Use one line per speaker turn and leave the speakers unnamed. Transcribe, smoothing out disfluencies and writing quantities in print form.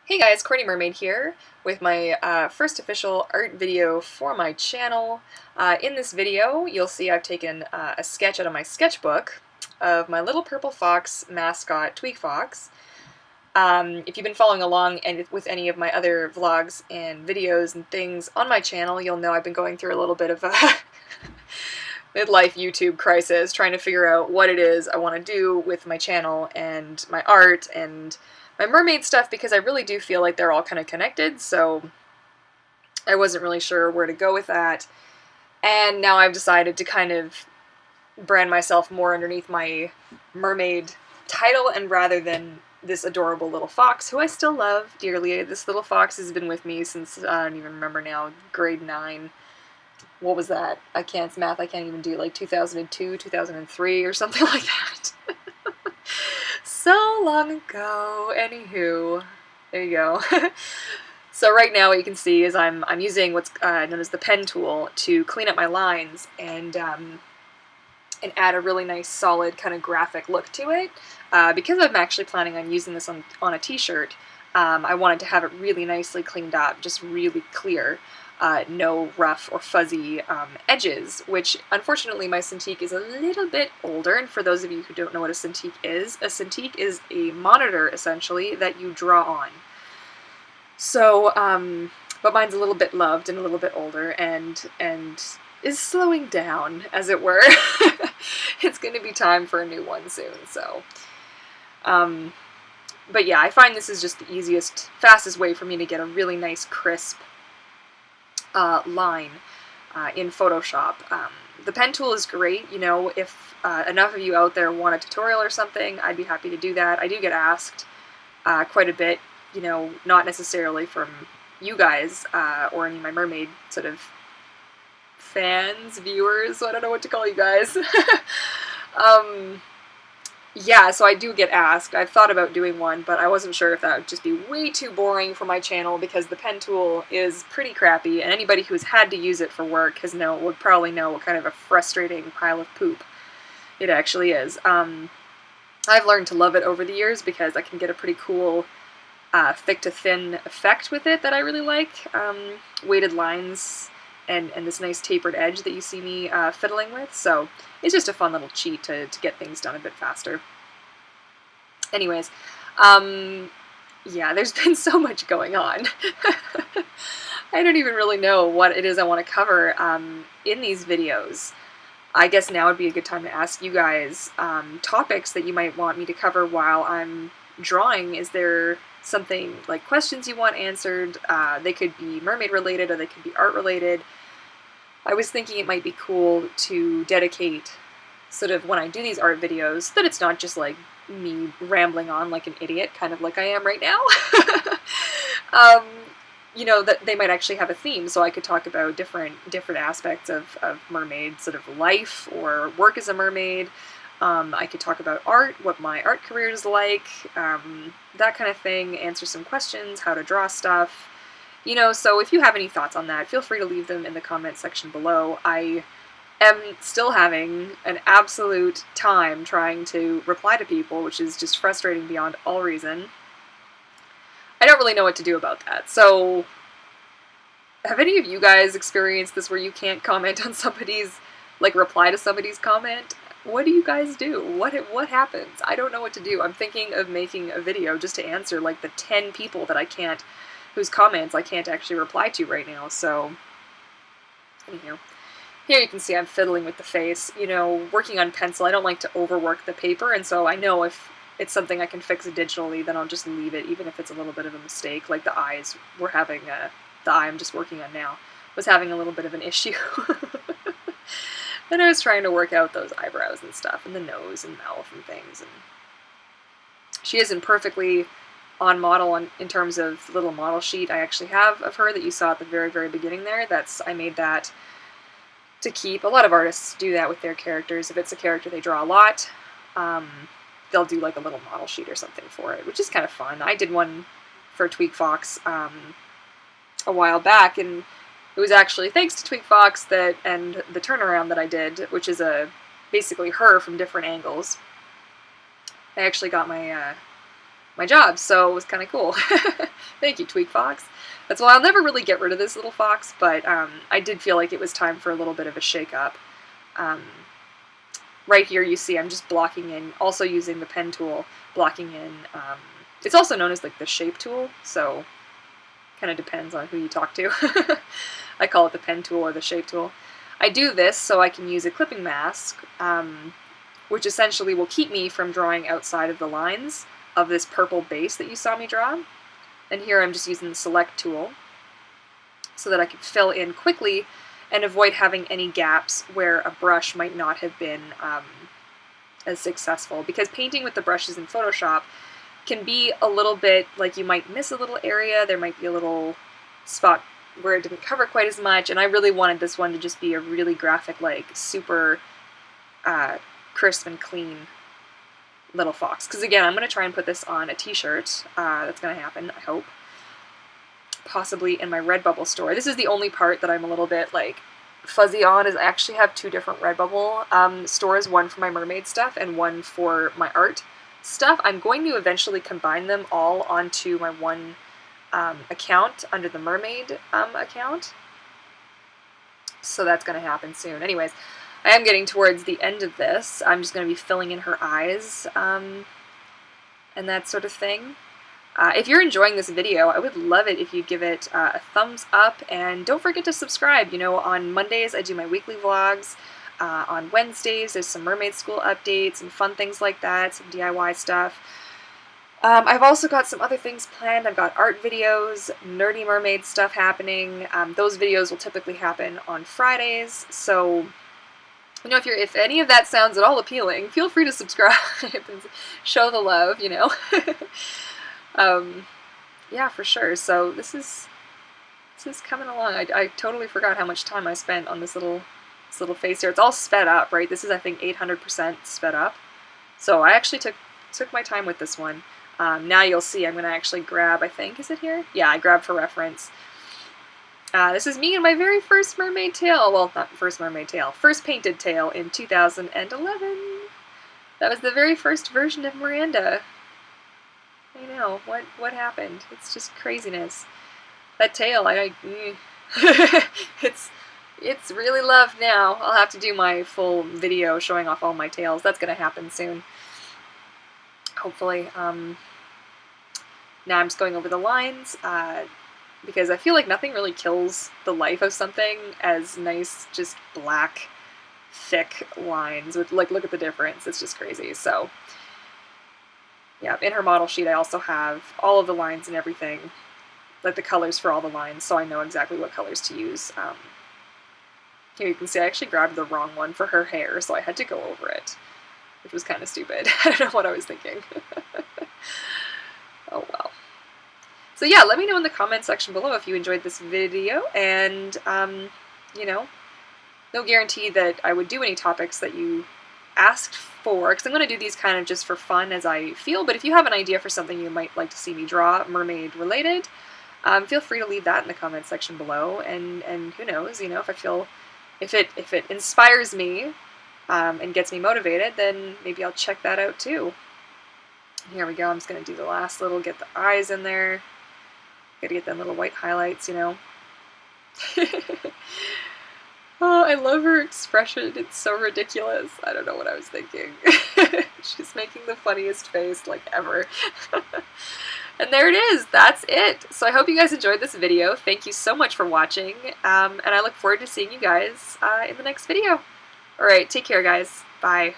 Hey guys, Courtney Mermaid here with my first official art video for my channel. In this video, you'll see I've taken a sketch out of my sketchbook of my little purple fox mascot, Tweak Fox. If you've been following along and with any of my other vlogs and videos and things on my channel, you'll know I've been going through a little bit of a midlife YouTube crisis, trying to figure out what it is I want to do with my channel and my art and my mermaid stuff, because I really do feel like they're all kind of connected, so I wasn't really sure where to go with that. And now I've decided to kind of brand myself more underneath my mermaid title, and rather than this adorable little fox, who I still love dearly. This little fox has been with me since, I don't even remember now, grade 9. What was that? It's math I can't even do, like 2002, 2003 or something like that. So long ago. Anywho, there you go. So right now what you can see is I'm using what's known as the pen tool to clean up my lines and add a really nice solid kind of graphic look to it. Because I'm actually planning on using this on a t-shirt, I wanted to have it really nicely cleaned up, just really clear. No rough or fuzzy edges, which unfortunately my Cintiq is a little bit older, and for those of you who don't know what a Cintiq is a monitor, essentially, that you draw on. So, but mine's a little bit loved and a little bit older, and is slowing down, as it were. It's going to be time for a new one soon, so. But yeah, I find this is just the easiest, fastest way for me to get a really nice, crisp line in Photoshop. The pen tool is great. You know, if enough of you out there want a tutorial or something, I'd be happy to do that. I do get asked quite a bit, you know, not necessarily from you guys or any of my mermaid sort of fans, viewers, I don't know what to call you guys. Yeah, so I do get asked. I've thought about doing one, but I wasn't sure if that would just be way too boring for my channel, because the pen tool is pretty crappy, and anybody who's had to use it for work would probably know what kind of a frustrating pile of poop it actually is. I've learned to love it over the years because I can get a pretty cool thick to thin effect with it that I really like. Weighted lines and this nice tapered edge that you see me fiddling with, so it's just a fun little cheat to get things done a bit faster. Anyways, yeah, there's been so much going on. I don't even really know what it is I want to cover in these videos. I guess now would be a good time to ask you guys topics that you might want me to cover while I'm drawing. Is there something like questions you want answered? They could be mermaid related or they could be art related. I was thinking it might be cool to dedicate, sort of when I do these art videos, that it's not just like me rambling on like an idiot, kind of like I am right now. You know, that they might actually have a theme, so I could talk about different aspects of mermaid sort of life or work as a mermaid. I could talk about art, what my art career is like, that kind of thing, answer some questions, how to draw stuff. You know, so if you have any thoughts on that, feel free to leave them in the comment section below. I am still having an absolute time trying to reply to people, which is just frustrating beyond all reason. I don't really know what to do about that. So, have any of you guys experienced this where you can't comment on somebody's, like reply to somebody's comment? What do you guys do? What happens? I don't know what to do. I'm thinking of making a video just to answer like the 10 people that whose comments I can't actually reply to right now, so anyhow. Here you can see I'm fiddling with the face. You know, working on pencil, I don't like to overwork the paper, and so I know if it's something I can fix digitally, then I'll just leave it, even if it's a little bit of a mistake. Like the eyes, the eye I'm just working on now was having a little bit of an issue. And I was trying to work out those eyebrows and stuff, and the nose and mouth and things. And she isn't perfectly on model in terms of the little model sheet I actually have of her that you saw at the very, very beginning there. I made that to keep. A lot of artists do that with their characters. If it's a character they draw a lot, they'll do like a little model sheet or something for it, which is kind of fun. I did one for Tweak Fox a while back, and it was actually thanks to Tweak Fox and the turnaround that I did, which is basically her from different angles. I actually got my my job, so it was kind of cool. Thank you, Tweak Fox. That's why I'll never really get rid of this little fox, but I did feel like it was time for a little bit of a shake-up. Right here you see I'm just blocking in, also using the pen tool, blocking in, it's also known as like the shape tool, so kind of depends on who you talk to. I call it the pen tool or the shape tool. I do this so I can use a clipping mask, which essentially will keep me from drawing outside of the lines of this purple base that you saw me draw. And here I'm just using the select tool so that I can fill in quickly and avoid having any gaps where a brush might not have been as successful. Because painting with the brushes in Photoshop can be a little bit like you might miss a little area, there might be a little spot where it didn't cover quite as much, and I really wanted this one to just be a really graphic, like super crisp and clean little fox. Because again, I'm going to try and put this on a t-shirt. That's going to happen, I hope. Possibly in my Redbubble store. This is the only part that I'm a little bit like fuzzy on, is I actually have two different Redbubble stores, one for my mermaid stuff and one for my art stuff. I'm going to eventually combine them all onto my one account under the Mermaid account. So that's going to happen soon. Anyways, I am getting towards the end of this. I'm just going to be filling in her eyes and that sort of thing. If you're enjoying this video, I would love it if you'd give it a thumbs up, and don't forget to subscribe. You know, on Mondays I do my weekly vlogs. On Wednesdays there's some mermaid school updates and fun things like that, some DIY stuff. I've also got some other things planned. I've got art videos, nerdy mermaid stuff happening. Those videos will typically happen on Fridays, so you know, if any of that sounds at all appealing, feel free to subscribe and show the love, you know. Yeah, for sure. So this is coming along. I totally forgot how much time I spent on this little face here. It's all sped up, right? This is, I think, 800% sped up. So I actually took my time with this one. Now you'll see I'm going to actually grab, I think, is it here? Yeah, I grabbed for reference. This is me in my very first mermaid tail. Well, not first mermaid tail. First painted tail in 2011. That was the very first version of Miranda. I know, what happened? It's just craziness. That tail, it's really loved now. I'll have to do my full video showing off all my tails. That's gonna happen soon. Hopefully. Now I'm just going over the lines, because I feel like nothing really kills the life of something as nice, just black, thick lines. With, like, look at the difference. It's just crazy. So yeah, in her model sheet I also have all of the lines and everything, like the colors for all the lines, so I know exactly what colors to use. Here you can see I actually grabbed the wrong one for her hair, so I had to go over it, which was kind of stupid. I don't know what I was thinking. Oh well. So yeah, let me know in the comment section below if you enjoyed this video, and you know, no guarantee that I would do any topics that you asked for, because I'm going to do these kind of just for fun as I feel, but if you have an idea for something you might like to see me draw mermaid related, feel free to leave that in the comment section below, and who knows, you know, if I feel, if it inspires me and gets me motivated, then maybe I'll check that out too. Here we go, I'm just going to do the last little, get the eyes in there, gotta get them little white highlights, you know. Oh, I love her expression. It's so ridiculous. I don't know what I was thinking. She's making the funniest face, like, ever. And there it is. That's it. So I hope you guys enjoyed this video. Thank you so much for watching. And I look forward to seeing you guys in the next video. Alright, take care, guys. Bye.